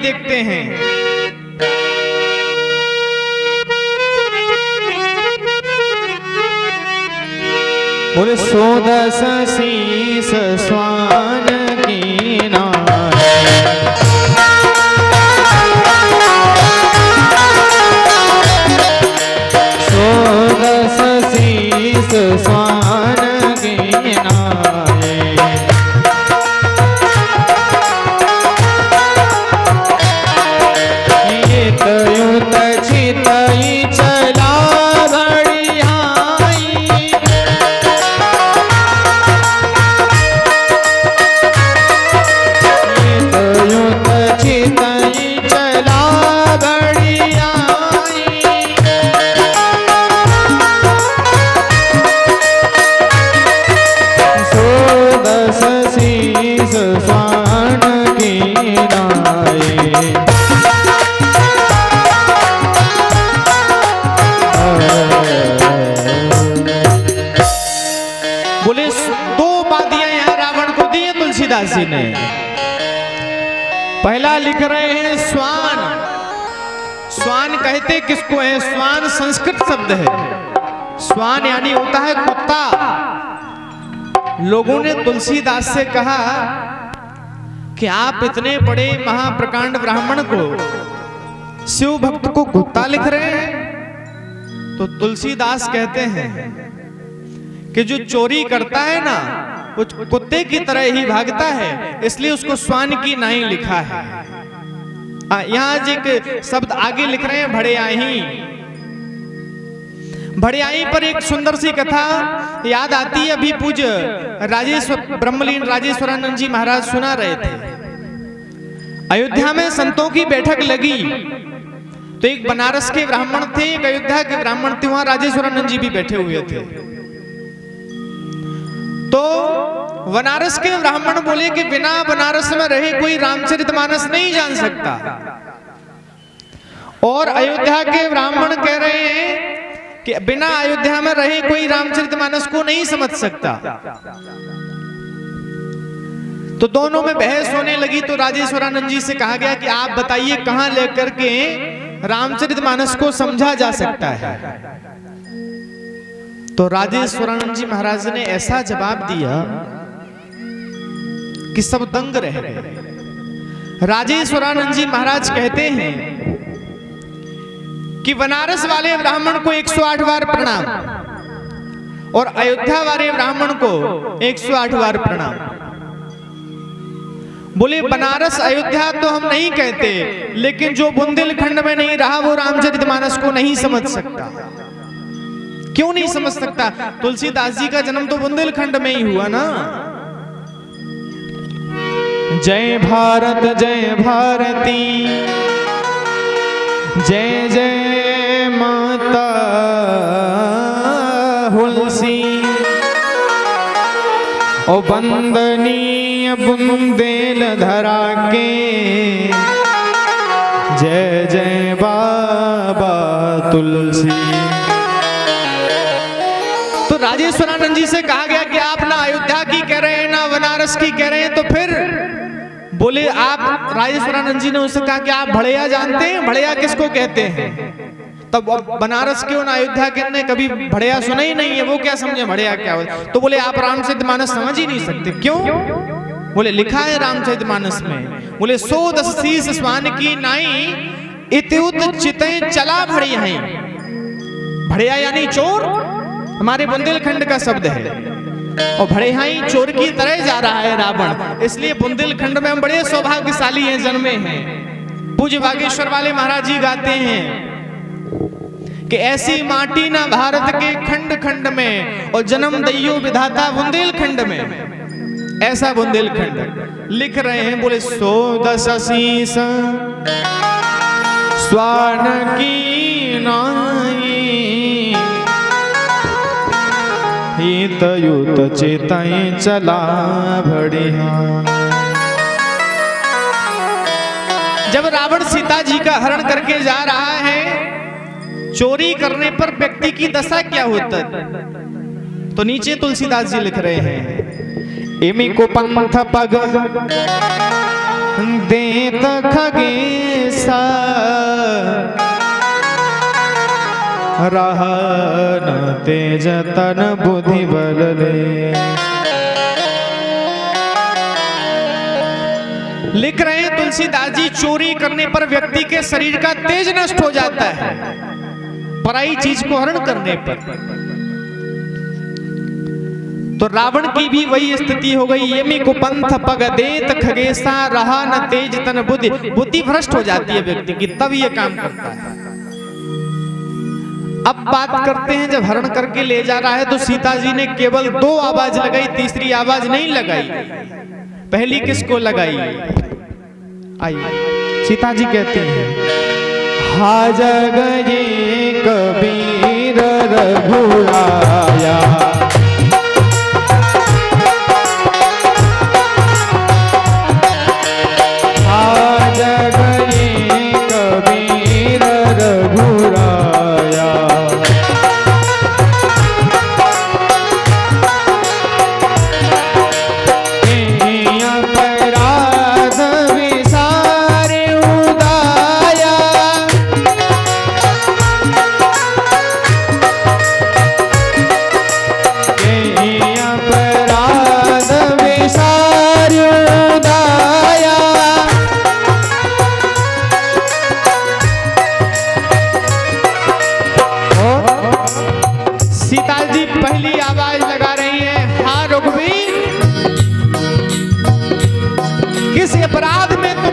देखते हैं। बोले 110 शीस स्वान की नाय, 110 शीस स्वान की नाय, युत चितई चला बढ़ियाई, युत चितई चला बढ़ियाई, 110 शीस स्वान की नाय। बोले दो बादियां यहां रावण को दी है तुलसीदास जी ने। पहला लिख रहे हैं स्वान। स्वान कहते किसको है? स्वान संस्कृत शब्द है। स्वान यानी होता है कुत्ता। लोगों ने तुलसीदास से कहा कि आप इतने बड़े महाप्रकांड ब्राह्मण को, शिव भक्त को कुत्ता लिख रहे हैं। तो तुलसीदास कहते हैं कि जो चोरी करता है ना वो कुत्ते की तरह ही भागता है, इसलिए उसको स्वान की नाई लिखा है। यहाँ एक शब्द आगे लिख रहे हैं भड़ियाही। भड़ियाही पर एक सुंदर सी कथा याद आती है। अभी पूज्य ब्रह्मलीन राजेश्वरानंद जी महाराज सुना रहे थे। अयोध्या में संतों की बैठक लगी तो एक बनारस के ब्राह्मण थे, एक अयोध्या के ब्राह्मण थे। वहां राजेश्वरानंद जी भी बैठे हुए थे। तो बनारस के ब्राह्मण बोले कि बिना बनारस में रहे कोई रामचरितमानस नहीं जान सकता। और अयोध्या के ब्राह्मण कह रहे हैं कि बिना अयोध्या में रहे कोई रामचरितमानस को नहीं समझ सकता। तो दोनों में बहस होने लगी। तो राजेश्वरानंद जी से कहा गया कि आप बताइए कहां लेकर के रामचरितमानस को समझा जा सकता है। तो राजेश्वरानंद जी महाराज ने ऐसा जवाब दिया कि सब दंग रह गए। राजेश्वरानंद जी महाराज कहते हैं कि बनारस वाले ब्राह्मण को 108 बार प्रणाम और अयोध्या वाले ब्राह्मण को 108 बार प्रणाम। बोले बनारस अयोध्या तो हम नहीं कहते, लेकिन जो बुंदेलखंड में नहीं रहा वो रामचरितमानस को नहीं समझ सकता। क्यों नहीं समझ सकता? तुलसीदास जी का जन्म तो बुंदेलखंड में ही हुआ ना। जय भारत जय भारती, जय जय माता हुलसी, ओ बंदनीय बुंदेल धरा के, जय जय बाबा तुलसी। तो राजेश्वरानंद जी से कहा गया कि आप ना अयोध्या की कह रहे हैं ना बनारस की कह रहे हैं, तो फिर बोले आप, राजेश्वरानंद जी ने उससे कहा कि आप भड़िया जानते हैं? भड़िया किसको कहते हैं? तब बनारस क्यों ना अयोध्या के ने कभी भड़िया सुना ही नहीं है, वो क्या समझे भड़िया क्या होता? तो बोले आप रामचरितमानस समझ ही नहीं सकते। क्यों? बोले लिखा है रामचरितमानस में। बोले 110 शीस स्वान की नाई, इत्युत चितई चला भड़ियाही। भड़िया यानी चोर, हमारे बुंदेलखंड का शब्द है। और भड़ियाही चोर की तरह जा रहा है रावण, इसलिए बुंदेलखंड में हम बड़े सौभाग्यशाली हैं, जन्मे हैं। पूज्य बागेश्वर वाले महाराज जी गाते हैं कि ऐसी माटी ना भारत के खंड खंड में, और जन्म दैयो विधाता बुंदेलखंड में। ऐसा बुंदेलखंड लिख रहे हैं। बोले 110 शीस स्वान की नाई, हित युत चितई चला बढ़िया। जब रावण सीता जी का हरण करके जा रहा है, चोरी करने पर व्यक्ति की दशा क्या होता? तो नीचे तुलसीदास जी लिख रहे हैं, इमी को पंथ पग देत खगेसा रहन तेज तन बुद्धि बल ले। लिख रहे हैं तुलसीदास जी, चोरी करने पर व्यक्ति के शरीर का तेज नष्ट हो जाता है, पराई चीज को हरण करने पर। तो रावण की भी वही स्थिति हो गई। येमी कुपंथ पग देत खगेसा रहा न तेज तन बुद्धि, बुद्धि भ्रष्ट हो जाती है व्यक्ति की, तब ये काम करता है। अब बात करते हैं, जब हरण करके ले जा रहा है तो सीता जी ने केवल 2 आवाज लगाई, तीसरी आवाज नहीं लगाई। पहली किसको लगाई? आइए सीता जी कहती हैं, हा जग ये कबीर रघुराया,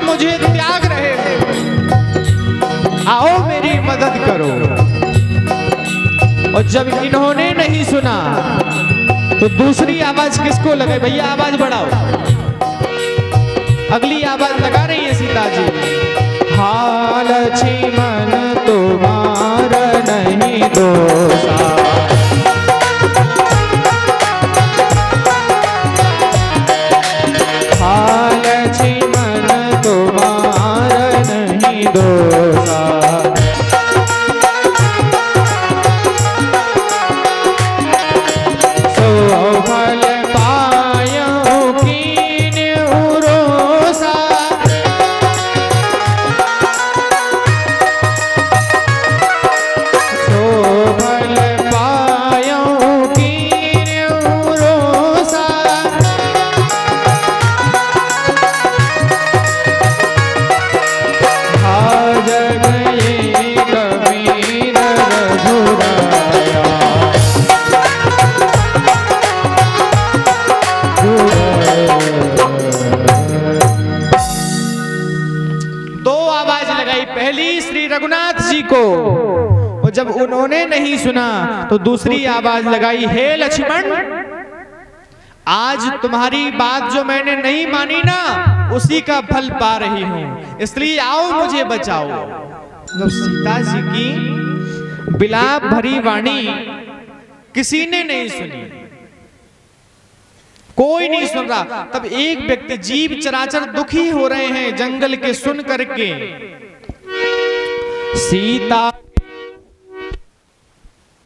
मुझे त्याग रहे हो, आओ मेरी मदद करो। और जब इन्होंने नहीं सुना तो दूसरी आवाज किसको लगे? भैया आवाज बढ़ाओ। अगली आवाज लगा रही है सीता जी, हाल मन तुम्हारा नहीं दोषा, रघुनाथ जी को। और जब उन्होंने नहीं सुना तो दूसरी आवाज लगाई, हे लक्ष्मण, आज तुम्हारी बात जो मैंने नहीं मानी ना, उसी का फल पा रही हूं, इसलिए आओ मुझे बचाओ। जब सीता जी की विलाप भरी वाणी किसी ने नहीं सुनी, कोई नहीं सुन रहा, तब एक व्यक्ति, जीव चराचर दुखी हो रहे हैं जंगल के सुन करके। सीता